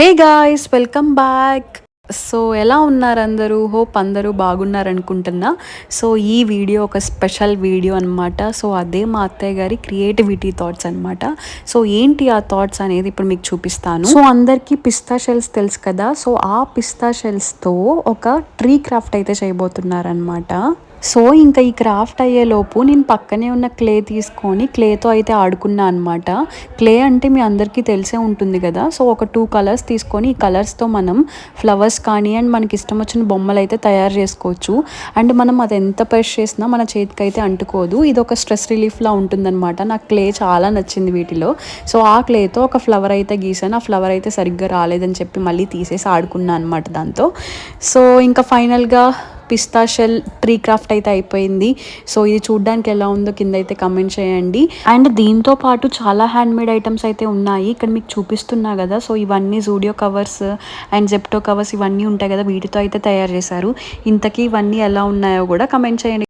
Hey guys, welcome back. So ఎలా ఉన్నారు అందరూ? హోప్ అందరూ బాగున్నారనుకుంటున్నా. సో ఈ వీడియో ఒక స్పెషల్ వీడియో అనమాట. సో అదే మా అత్తయ్య గారి క్రియేటివిటీ థాట్స్ అనమాట. సో ఏంటి ఆ థాట్స్ అనేది ఇప్పుడు మీకు చూపిస్తాను. సో అందరికీ పిస్తా షెల్స్ తెలుసు కదా. సో ఆ పిస్తా షెల్స్తో ఒక ట్రీ క్రాఫ్ట్ అయితే చేయబోతున్నారనమాట. సో ఇంకా ఈ క్రాఫ్ట్ అయ్యేలోపు నేను పక్కనే ఉన్న క్లే తీసుకొని క్లేతో అయితే ఆడుకున్నా అనమాట. క్లే అంటే మీ అందరికీ తెలిసే ఉంటుంది కదా. సో ఒక 2 కలర్స్ తీసుకొని ఈ కలర్స్తో మనం ఫ్లవర్స్ కానీ అండ్ మనకి ఇష్టం వచ్చిన బొమ్మలు అయితే తయారు చేసుకోవచ్చు. అండ్ మనం అది ఎంత ప్రెస్ చేసినా మన చేతికి అయితే అంటుకోదు. ఇది ఒక స్ట్రెస్ రిలీఫ్లా ఉంటుందన్నమాట. నాకు క్లే చాలా నచ్చింది వీటిలో. సో ఆ క్లేతో ఒక ఫ్లవర్ అయితే గీసాను. ఆ ఫ్లవర్ అయితే సరిగ్గా రాలేదని చెప్పి మళ్ళీ తీసేసి ఆడుకున్నాను అనమాట దాంతో. సో ఇంకా ఫైనల్గా పిస్తా షెల్ ట్రీ క్రాఫ్ట్ అయితే అయిపోయింది. సో ఇది చూడడానికి ఎలా ఉందో కింద అయితే కమెంట్ చేయండి. అండ్ దీంతో పాటు చాలా హ్యాండ్ మేడ్ ఐటమ్స్ అయితే ఉన్నాయి. ఇక్కడ మీకు చూపిస్తున్నా కదా. సో ఇవన్నీ Zudio covers and Zepto covers ఇవన్నీ ఉంటాయి కదా, వీటితో అయితే తయారు చేశారు. ఇంతకీ ఇవన్నీ ఎలా ఉన్నాయో కూడా కమెంట్ చేయండి.